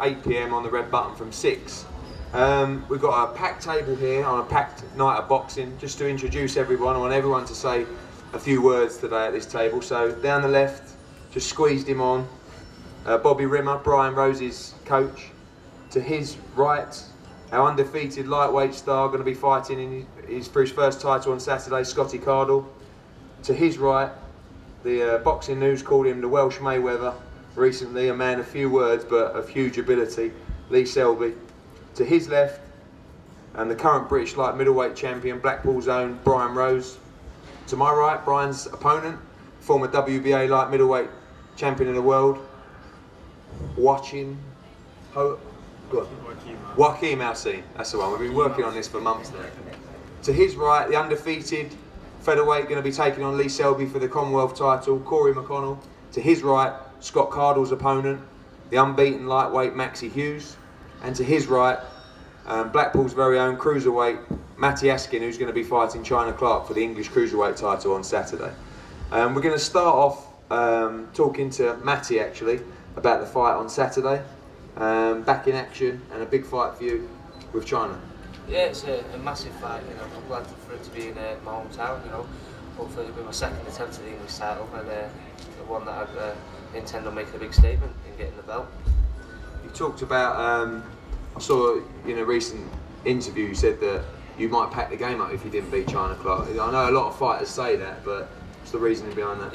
8 p.m. on the red button from 6. We've got a packed table here on a packed night of boxing. Just to introduce everyone, I want everyone to say a few words today at this table. So down the left, just squeezed him on, Bobby Rimmer, Brian Rose's coach. To his right, our undefeated lightweight star, going to be fighting for his first title on Saturday, Scotty Cardle. To his right, the Boxing News called him the Welsh Mayweather recently, a man of few words but of huge ability, Lee Selby. To his left, and the current British light middleweight champion, Blackpool's own Brian Rose. To my right, Brian's opponent, former WBA light middleweight champion of the world, Joachim Alcine, that's the one. We've been working on this for months now. To his right, the undefeated featherweight, going to be taking on Lee Selby for the Commonwealth title, Corey McCONNELL. To his right, Scott Cardle's opponent, the unbeaten lightweight Maxi Hughes. And to his right, Blackpool's very own cruiserweight Matty Askin, who's going to be fighting China Clark for the English cruiserweight title on Saturday. We're going to start off talking to Matty actually about the fight on Saturday. Back in action and a big fight for you with China. Yeah, it's a massive fight. You know, I'm glad for it to be in my hometown. You know, hopefully it'll be my second attempt at the English title and the one that I intend on making a big statement in getting the belt. You talked about, I saw in a recent interview you said that you might pack the game up if you didn't beat China Clark. I know a lot of fighters say that, but what's the reasoning behind that?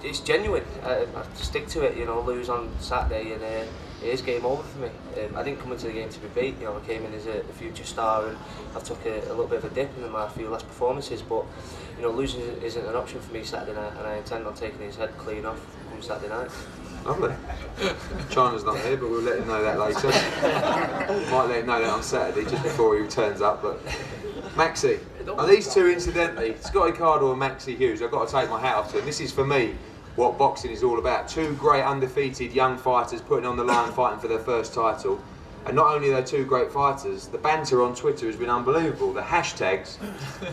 It's genuine. I stick to it. You know, lose on Saturday and it is game over for me. I didn't come into the game to be beat. You know, I came in as a future star and I took a little bit of a dip in my few last performances. But you know, losing isn't an option for me Saturday night, and I intend on taking his head clean off on Saturday night. Lovely. China's not here, but we'll let him know that later. Might let him know that on Saturday, just before he turns up. But Maxi, these two incidentally, Scotty Cardle and Maxi Hughes, I've got to take my hat off to them. This is for me what boxing is all about. Two great undefeated young fighters putting on the line, fighting for their first title. And not only are they two great fighters, the banter on Twitter has been unbelievable. The hashtags,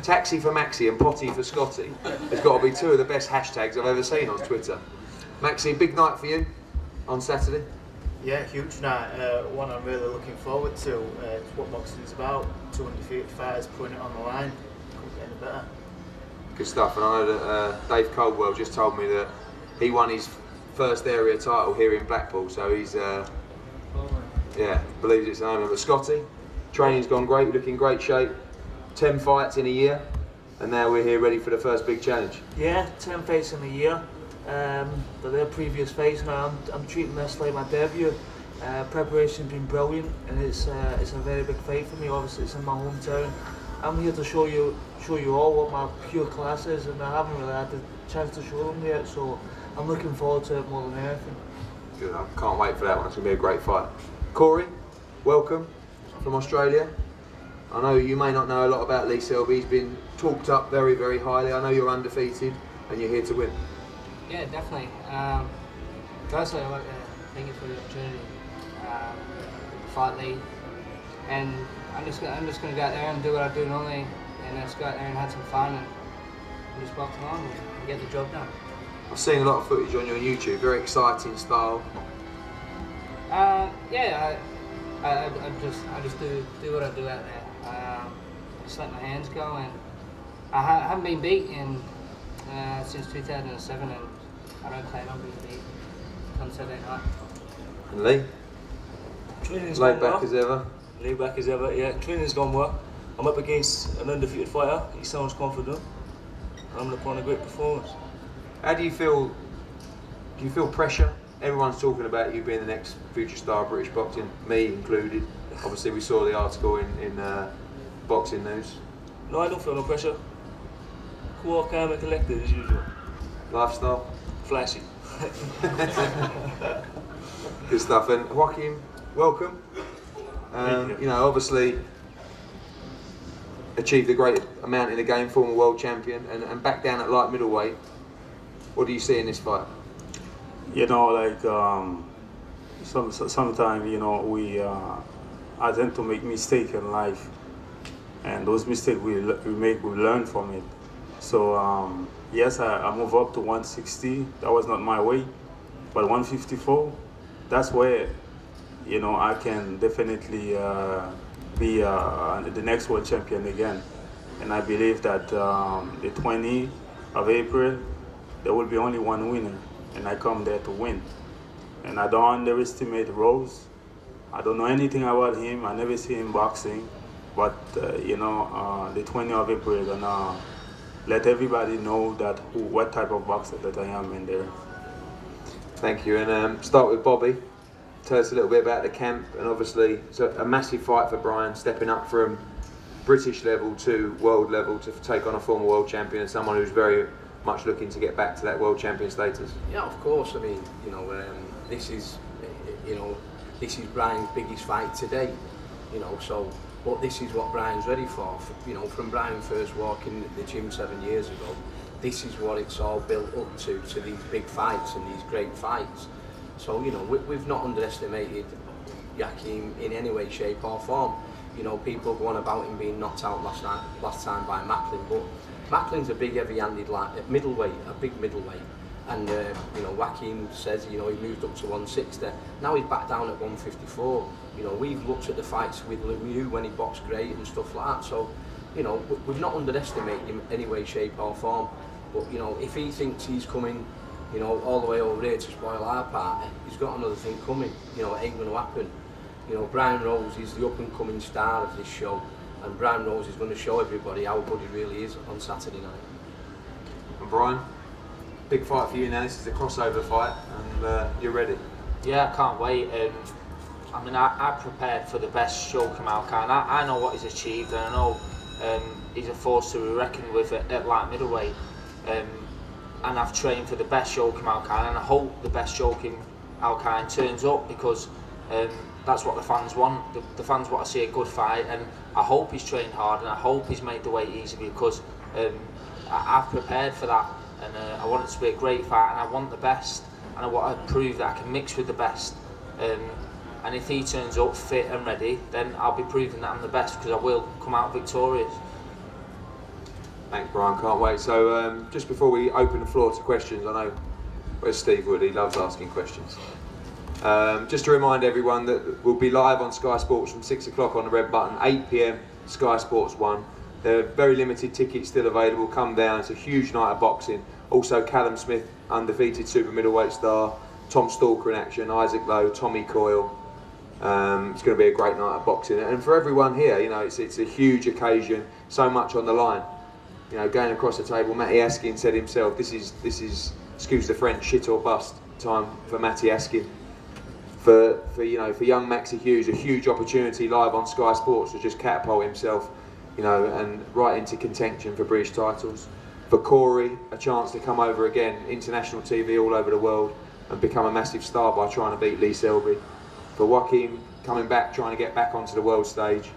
Taxi for Maxi and Potty for Scotty, has got to be two of the best hashtags I've ever seen on Twitter. Maxi, big night for you on Saturday? Yeah, huge night. One I'm really looking forward to. It's what boxing is about. Two undefeated fighters putting it on the line. Couldn't get any better. Good stuff. And I know that Dave Caldwell just told me that he won his first area title here in Blackpool, so he's yeah, believes it's an omen. But Scotty, training's gone great, looking in great shape. 10 fights in a year, and now we're here ready for the first big challenge. Yeah, 10 fights in a year. But their previous fights, now I'm treating this like my debut. Preparation's been brilliant, and it's a very big fight for me. Obviously, it's in my hometown. I'm here to show you all what my pure class is, and I haven't really had the chance to show them yet. So I'm looking forward to it more than anything. Good. I can't wait for that one. It's going to be a great fight. Corey, welcome from Australia. I know you may not know a lot about Lee Selby. He's been talked up very, very highly. I know you're undefeated, and you're here to win. Yeah, definitely. Firstly, I'd like to thank you for the opportunity to fight Lee, and I'm just gonna go out there and do what I do normally, and just go out there and have some fun and just box along and get the job done. I've seen a lot of footage on your YouTube. Very exciting style. Yeah, I just do what I do out there. Just let my hands go, and I haven't been beaten since 2007, and I don't plan on being beat on Saturday night. And Lee? Training's Laid gone back well. as ever? Laid back as ever, yeah. Training's gone well. I'm up against an undefeated fighter. He sounds confident. I'm going to put on a great performance. How do you feel? Do you feel pressure? Everyone's talking about you being the next future star of British boxing, me included. Obviously, we saw the article in Boxing News. No, I don't feel no pressure. Cool, calm and collected as usual. Lifestyle? Flashy. Good stuff. And Joachim, welcome. You know, obviously achieved a great amount in the game, former world champion, and back down at light middleweight. What do you see in this fight? You know, like sometimes, you know, I tend to make mistakes in life, and those mistakes we make, we learn from it. So yes, I move up to 160. That was not my weight, but 154. That's where, you know, I can definitely be the next world champion again. And I believe that the 20th of April, there will be only one winner, and I come there to win. And I don't underestimate Rose. I don't know anything about him. I never see him boxing. But, you know, the 20th of April, gonna let everybody know that what type of boxer that I am in there. Thank you. And start with Bobby. Tell us a little bit about the camp. And obviously, it's a massive fight for Brian, stepping up from British level to world level to take on a former world champion and someone who's very much looking to get back to that world champion status. Yeah, of course. I mean, you know, this is Brian's biggest fight today. You know, so but this is what Brian's ready for. You know, from Brian first walking the gym 7 years ago, this is what it's all built up to these big fights and these great fights. So you know, we've not underestimated Joachim in any way, shape or form. You know, people go on about him being knocked out last time by Macklin, but Macklin's a big heavy-handed middleweight, a big middleweight. And you know, Joachim says, you know, he moved up to 160. Now he's back down at 154. You know, we've looked at the fights with Lemieux when he boxed great and stuff like that. So, you know, we've not underestimated him any way, shape or form. But you know, if he thinks he's coming, you know, all the way over here to spoil our party, he's got another thing coming. You know, it ain't going to happen. You know, Brian Rose is the up-and-coming star of this show, and Brian Rose is going to show everybody how good he really is on Saturday night. And Brian, big fight for you now. This is a crossover fight, and you're ready. Yeah, I can't wait. I mean, I prepared for the best Joachim Alcine. I know what he's achieved, and I know he's a force to be reckoned with at light middleweight. And I've trained for the best Joachim Alcine, and I hope the best Joachim Alcine turns up, because that's what the fans want. The fans want to see a good fight, and I hope he's trained hard, and I hope he's made the weight easy, because I've prepared for that, and I want it to be a great fight, and I want the best, and I want to prove that I can mix with the best. And if he turns up fit and ready, then I'll be proving that I'm the best, because I will come out victorious. Thanks, Brian. Can't wait. So just before we open the floor to questions, I know where's Steve Wood? He loves asking questions. Just to remind everyone that we'll be live on Sky Sports from 6 o'clock on the red button, 8 PM Sky Sports 1. There are very limited tickets still available. Come down. It's a huge night of boxing. Also, Callum Smith, undefeated super middleweight star. Tom Stalker in action. Isaac Lowe, Tommy Coyle. It's going to be a great night of boxing. And for everyone here, you know, it's a huge occasion. So much on the line. You know, going across the table, Matty Askin said himself, this is, excuse the French, shit or bust time for Matty Askin. For young Maxi Hughes, a huge opportunity live on Sky Sports to just catapult himself, you know, and right into contention for British titles. For Corey, a chance to come over again, international TV all over the world, and become a massive star by trying to beat Lee Selby. For Joachim, coming back, trying to get back onto the world stage.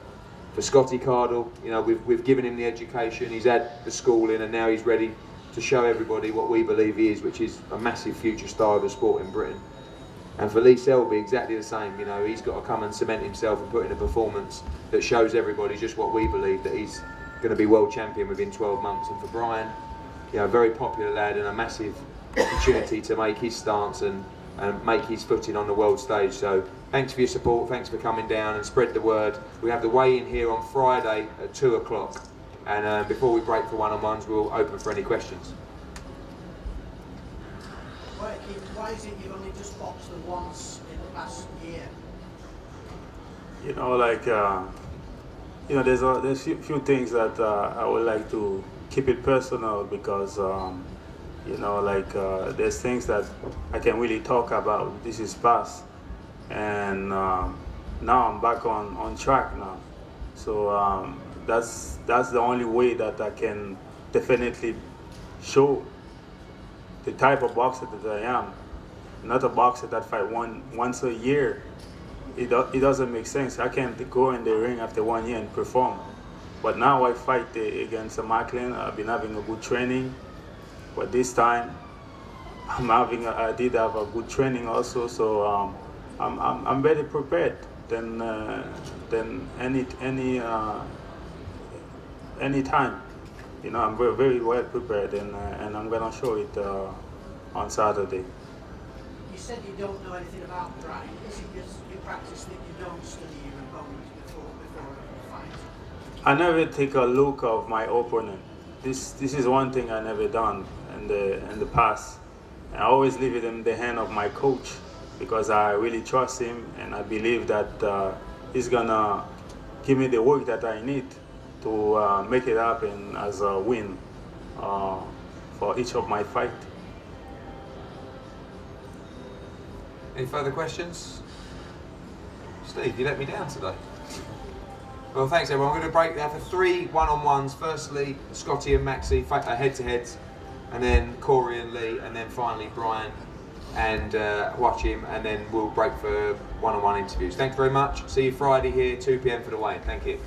For Scotty Cardle, you know, we've given him the education, he's had the schooling, and now he's ready to show everybody what we believe he is, which is a massive future star of the sport in Britain. And for Lee Selby, exactly the same. You know, he's got to come and cement himself and put in a performance that shows everybody just what we believe, that he's going to be world champion within 12 months. And for Brian, you know, a very popular lad and a massive opportunity to make his stance and make his footing on the world stage. So thanks for your support, thanks for coming down and spread the word. We have the weigh-in here on Friday at 2 o'clock. And before we break for one-on-ones, we'll open for any questions. Why is it you've only just boxed them once in the past year? You know, like, you know, there's few things that I would like to keep it personal, because, you know, like, there's things that I can really talk about. This is past. And now I'm back on track now. So that's the only way that I can definitely show the type of boxer that I am. Not a boxer that fight once a year. It doesn't make sense. I can't go in the ring after 1 year and perform. But now I fight against Macklin. I've been having a good training. But this time, I did have a good training also. So I'm very prepared than any time. You know, I'm very, very well prepared, and I'm gonna show it on Saturday. You said you don't know anything about Brian. Is it just you practice that you don't study your opponents before a fight? I never take a look of my opponent. This is one thing I never done in the past. I always leave it in the hand of my coach because I really trust him and I believe that he's gonna give me the work that I need to make it happen as a win for each of my fight. Any further questions? Steve, you let me down today. Well, thanks everyone. I'm going to break there for 3 one-on-ones. Firstly, Scotty and Maxi, head-to-heads, and then Corey and Lee, and then finally Brian and Joachim, and then we'll break for one-on-one interviews. Thanks very much. See you Friday here, 2 p.m. for the weigh-in. Thank you.